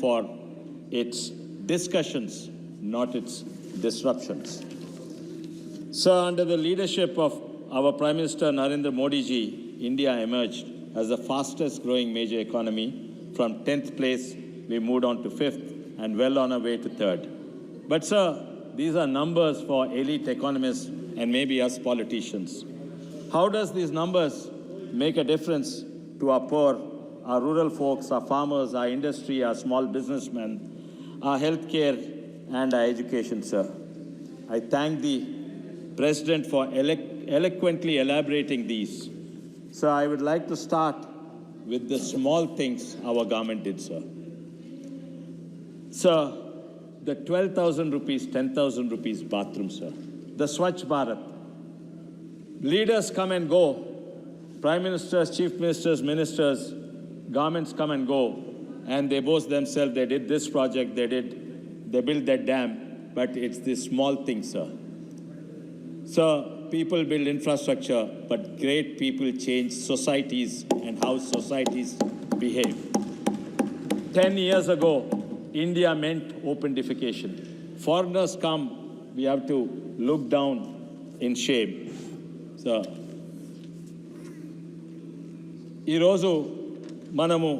for its discussions, not its disruptions. Sir, under the leadership of our Prime Minister Narendra Modi ji, India emerged as the fastest growing major economy. From 10th place, we moved on to 5th and well on our way to 3rd. But sir, these are numbers for elite economists and maybe us politicians. How does these numbers make a difference to our poor, our rural folks, our farmers, our industry, our small businessmen, our healthcare and our education, sir? I thank the President for eloquently elaborating these. So I would like to start with the small things our government did, sir. Sir, the 12,000 rupees, 10,000 rupees bathroom, sir. The Swachh Bharat. Leaders come and go. Prime ministers, chief ministers, ministers, governments come and go. And they boast themselves, they did this project, they built that dam. But it's this small thing, sir. Sir, people build infrastructure, but great people change societies and how societies behave. 10 years ago, India meant open-defecation. Foreigners come, we have to look down in shame. So, ఈరోజు మనము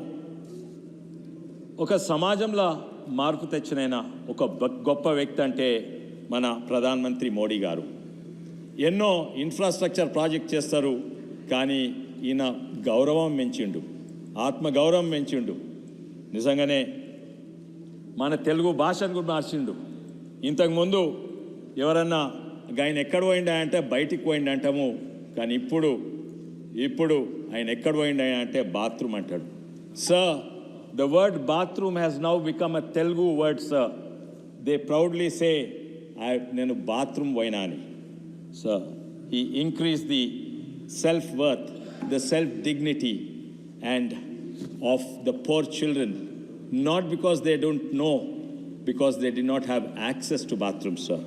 ఒక సమాజంలో మార్పు తెచ్చినైనా ఒక గొప్ప వ్యక్తి అంటే మన ప్రధానమంత్రి మోడీ గారు. ఎన్నో ఇన్ఫ్రాస్ట్రక్చర్ ప్రాజెక్ట్ చేస్తారు, కానీ ఈయన గౌరవం పెంచిండు, ఆత్మగౌరవం పెంచిండు. నిజంగానే మన తెలుగు భాషను కూడా మార్చిండు. ఇంతకుముందు ఎవరన్నా ఆయన ఎక్కడ పోయిండా అంటే బయటికి పోయిండు అంటాము, కానీ ఇప్పుడు ఆయన ఎక్కడ పోయిండా అంటే బాత్రూమ్ అంటాడు. Sir, the word bathroom has now become a Telugu word, sir. They proudly say నేను బాత్రూమ్ పోయినా అని. Sir, he increased the self-worth, the self-dignity and of the poor children, not because they don't know, because they did not have access to bathrooms, sir.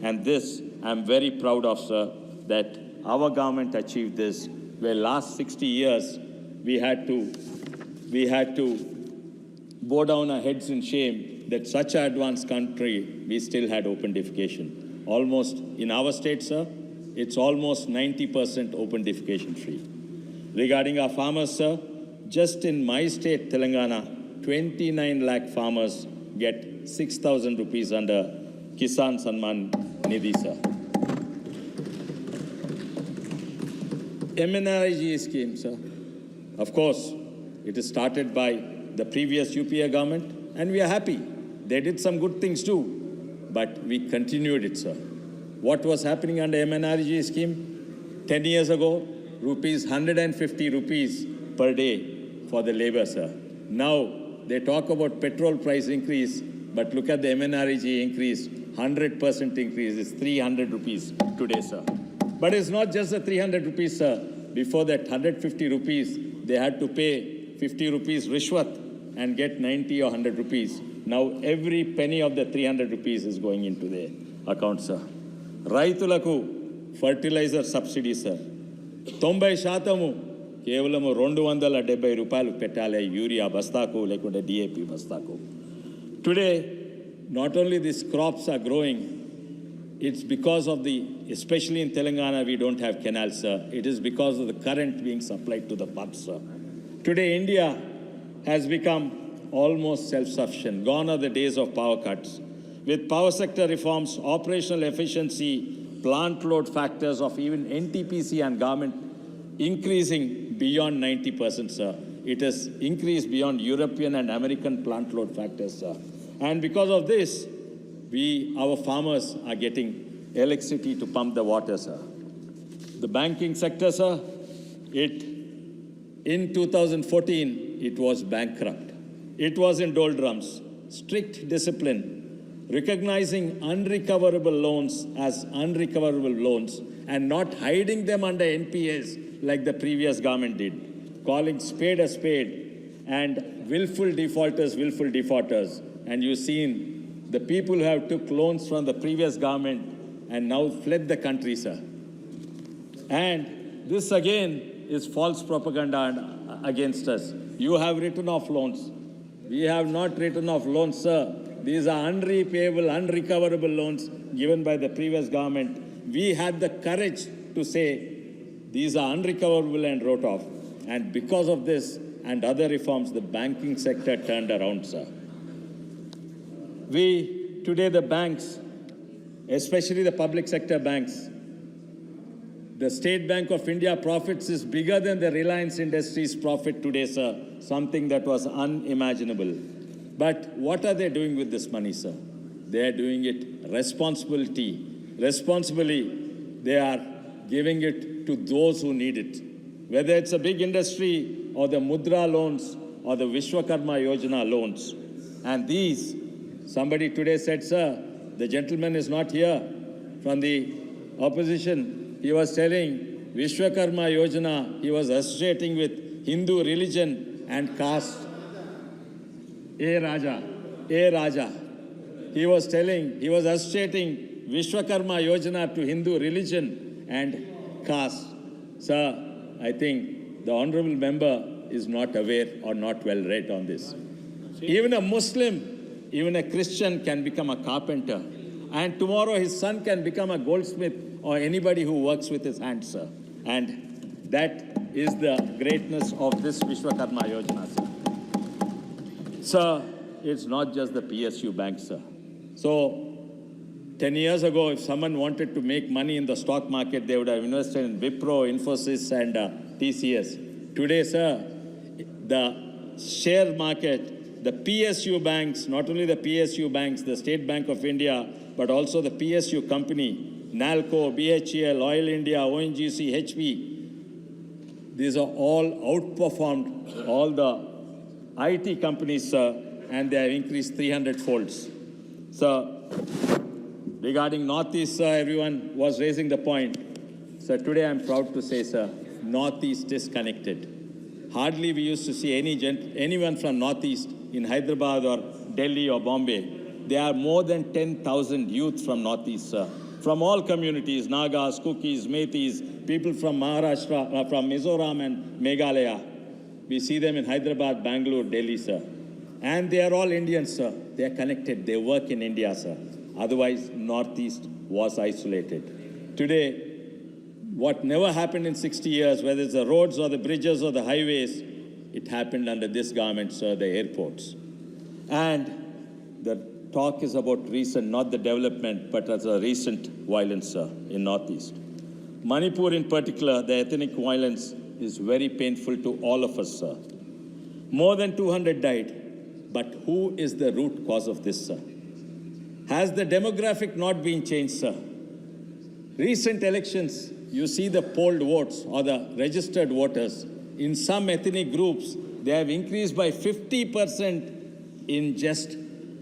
And this I'm very proud of, sir, that our government achieved this, where last 60 years we had to bow down our heads in shame that such an advanced country, we still had open defecation. Almost in our state, sir, it's almost 90% open defecation free. Regarding our farmers, sir, just in my state, Telangana, 29 lakh farmers get 6,000 rupees under Kisan Samman Nidhi, sir. MNRIG scheme, sir. Of course, it is started by the previous UPA government, and we are happy. They did some good things too, but we continued it, sir. What was happening under MNRG scheme? 10 years ago, 150 rupees per day for the labor, sir. Now, they talk about petrol price increase, but look at the MNRG increase, 100% increase. It's 300 rupees today, sir. But it's not just the 300 rupees, sir. Before that, 150 rupees, they had to pay 50 rupees rishwat and get 90 or 100 rupees. Now, every penny of the 300 rupees is going into their account, sir. రైతులకు fertiliser subsidy, sir. 90% కేవలం 270 రూపాయలు పెట్టాలి urea బస్తాకు లేకుంటే DAP బస్తాకు. Today not only these crops are growing, it's because of especially in Telangana, we don't have canals, sir. It is because of the current being supplied to the pumps, sir. Today, India has become almost self-sufficient. Gone are the days of power cuts. With power sector reforms, operational efficiency, plant load factors of even NTPC and government increasing beyond 90%, sir. It has increased beyond European and American plant load factors, sir. And because of this, our farmers are getting electricity to pump the water, sir. The banking sector, sir, in 2014, it was bankrupt. It was in doldrums. Strict discipline, recognizing unrecoverable loans as unrecoverable loans and not hiding them under NPAs like the previous government did, calling spade a spade and willful defaulters. And you've seen the people who have took loans from the previous government and now fled the country, sir. And this again is false propaganda against us. You have written off loans. We have not written off loans, sir. These are unrepayable, unrecoverable loans given by the previous government. We had the courage to say these are unrecoverable and wrote off. And because of this and other reforms, the banking sector turned around, sir. Today the banks, especially the public sector banks, the State Bank of India profits is bigger than the Reliance Industries profit today, sir. Something that was unimaginable. But what are they doing with this money, sir? They are doing it responsibly. They are giving it to those who need it. Whether it's a big industry or the Mudra loans or the Vishwakarma Yojana loans. And these, somebody today said, sir, the gentleman is not here from the opposition. He was telling Vishwakarma Yojana, he was associating with Hindu religion and caste. A Raja. He was associating Vishwakarma Yojana to Hindu religion and caste. Sir, I think the honorable member is not aware or not well read on this. Even a Muslim, even a Christian can become a carpenter. And tomorrow his son can become a goldsmith or anybody who works with his hands, sir. And that is the greatness of this Vishwakarma Yojana, sir. Sir, it's not just the PSU bank, sir. So, 10 years ago, if someone wanted to make money in the stock market, they would have invested in Wipro, Infosys, and TCS. Today, sir, the share market, the PSU banks, not only the PSU banks, the State Bank of India, but also the PSU company, NALCO, BHEL, Oil India, ONGC, HP, these are all outperformed all the IT companies, sir, and they have increased 300 folds. Sir, regarding Northeast, sir, everyone was raising the point. Sir, today I'm proud to say, sir, Northeast is connected. Hardly we used to see anyone from Northeast in Hyderabad or Delhi or Bombay. There are more than 10,000 youth from Northeast, sir. From all communities, Nagas, Kukis, Metis, people from Maharashtra, from Mizoram and Meghalaya. We see them in Hyderabad, Bangalore, Delhi, sir. And they are all Indians, sir. They are connected. They work in India, sir. Otherwise, Northeast was isolated. Today, what never happened in 60 years, whether it's the roads or the bridges or the highways, it happened under this government, sir, the airports. And the talk is about recent, not the development, but as a recent violence, sir, in Northeast. Manipur in particular, the ethnic violence is very painful to all of us, sir. More than 200 died. But who is the root cause of this, sir? Has the demographic not been changed, sir? Recent elections, you see the polled votes or the registered voters. In some ethnic groups, they have increased by 50% in just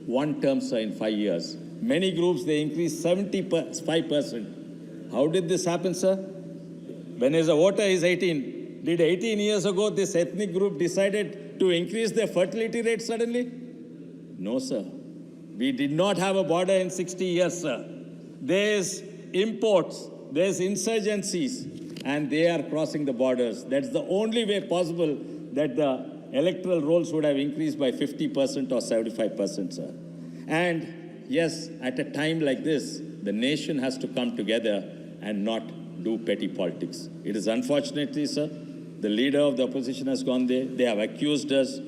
one term, sir, in 5 years. Many groups, they increased 75%. How did this happen, sir? When a voter is 18, did 18 years ago this ethnic group decided to increase their fertility rate suddenly? No, sir. We did not have a border in 60 years, sir. There's imports, there's insurgencies, and they are crossing the borders. That's the only way possible that the electoral rolls would have increased by 50% or 75%, sir. And yes, at a time like this, the nation has to come together and not do petty politics. It is unfortunately, sir, the leader of the opposition has gone there. They have accused us.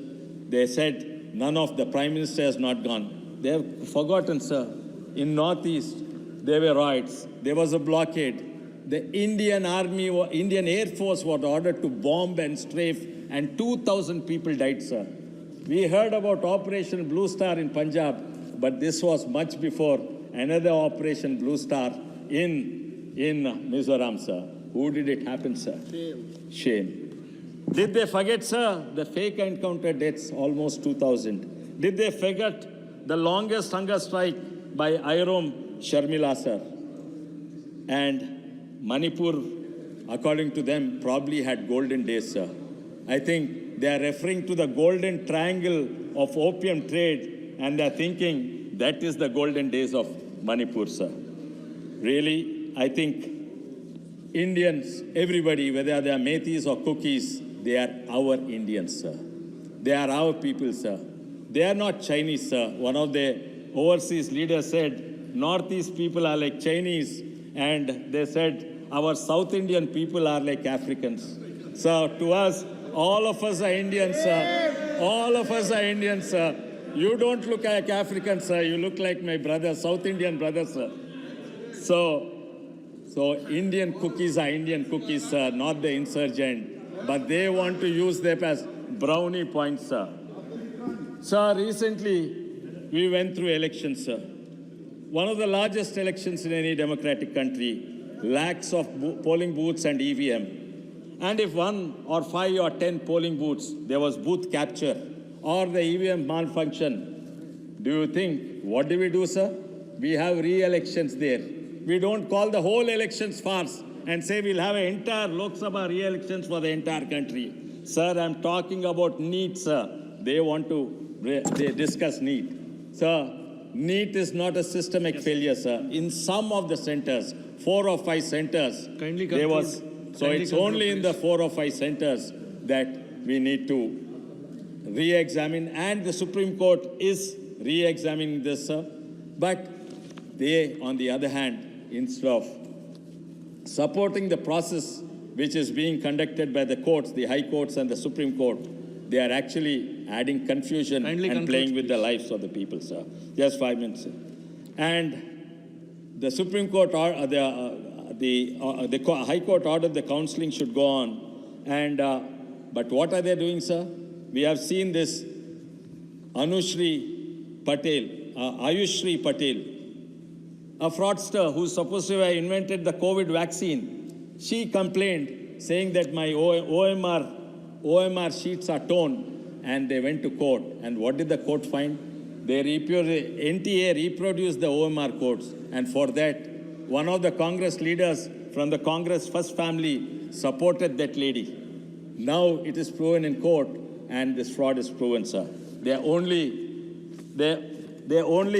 They said none of the Prime Minister has not gone. They have forgotten, sir. In Northeast, there were riots. There was a blockade. The Indian Army, Indian Air Force was ordered to bomb and strafe, and 2,000 people died, sir. We heard about Operation Blue Star in Punjab, but this was much before another Operation Blue Star in Mizoram, sir. Who did it happen, sir? Shame. Did they forget, sir, the fake encounter deaths, almost 2,000? Did they forget the longest hunger strike by Airom Sharmila, sir? And Manipur, according to them, probably had golden days, sir. I think they are referring to the golden triangle of opium trade, and they are thinking that is the golden days of Manipur, sir. Really, I think Indians, everybody, whether they are Metis or Kukis, they are our Indians, sir. They are our people, sir. They are not Chinese, sir. One of the overseas leaders said, Northeast people are like Chinese, and they said, our South Indian people are like Africans. So to us, all of us are Indians, sir. All of us are Indians, sir. You don't look like Africans, sir. You look like my brother, South Indian brother, sir. So Indian cookies are Indian cookies, sir, not the insurgent. But they want to use them as brownie points, sir. Sir, recently we went through elections, sir. One of the largest elections in any democratic country, lakhs of polling booths and EVM. And if 1 or 5 or 10 polling booths, there was booth capture or the EVM malfunction, do you think, what do we do, sir? We have re-elections there. We don't call the whole elections farce and say we'll have an entire Lok Sabha re-elections for the entire country. Sir, I'm talking about NEET, sir. They want to they discuss NEET. Sir, NEET is not a systemic failure, sir. In some of the centers, 4 or 5 centers, there was. So it's only in the 4 or 5 centers that we need to re-examine, and the Supreme Court is re-examining this, sir. But they, on the other hand, instead of supporting the process which is being conducted by the courts, the high courts and the Supreme Court, they are actually adding confusion and playing with the lives of the people, sir. Just 5 minutes, sir. And the Supreme Court, the High Court ordered the counselling should go on. And but what are they doing, sir? We have seen this Ayushri Patel, a fraudster who's supposed to have invented the COVID vaccine. She complained, saying that my OMR sheets are torn, and they went to court. And what did the court find? NTA reproduced the OMR codes, and for that, one of the Congress leaders from the Congress first family supported that lady. Now it is proven in court, and this fraud is proven, sir. They're only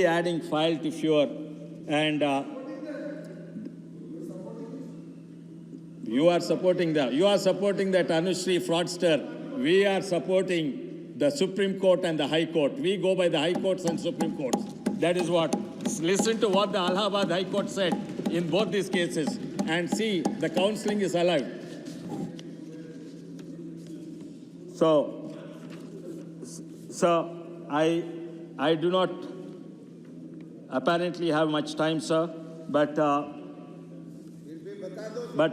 adding file to fure, and you are supporting that Ayushri fraudster. We are supporting the Supreme Court and the High Court. We go by the High Courts and Supreme Courts. That is what. Listen to what the Allahabad High Court said in both these cases, and see, the counselling is alive. So, I do not apparently have much time, sir, but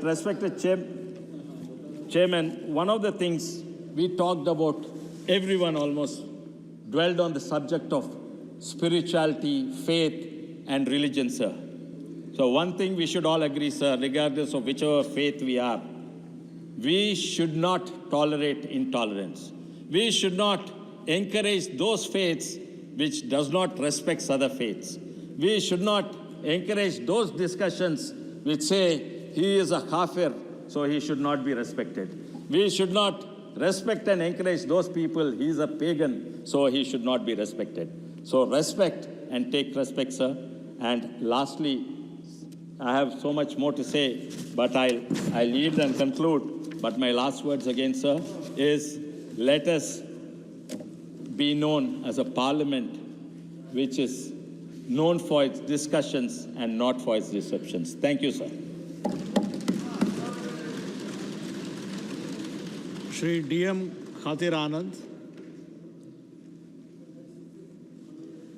respected Chairman, one of the things we talked about, everyone almost dwelled on the subject of spirituality, faith, and religion, sir. So one thing we should all agree, sir, regardless of whichever faith we are, we should not tolerate intolerance. We should not encourage those faiths which does not respect other faiths. We should not encourage those discussions which say he is a kafir, so he should not be respected. We should not respect and encourage those people, he is a pagan, so he should not be respected. So respect and take respect, sir. And lastly, I have so much more to say, but I'll leave and conclude. But my last words again, sir, is let us be known as a parliament which is known for its discussions and not for its deceptions. Thank you, sir. Shri D.M. Khatir Anand.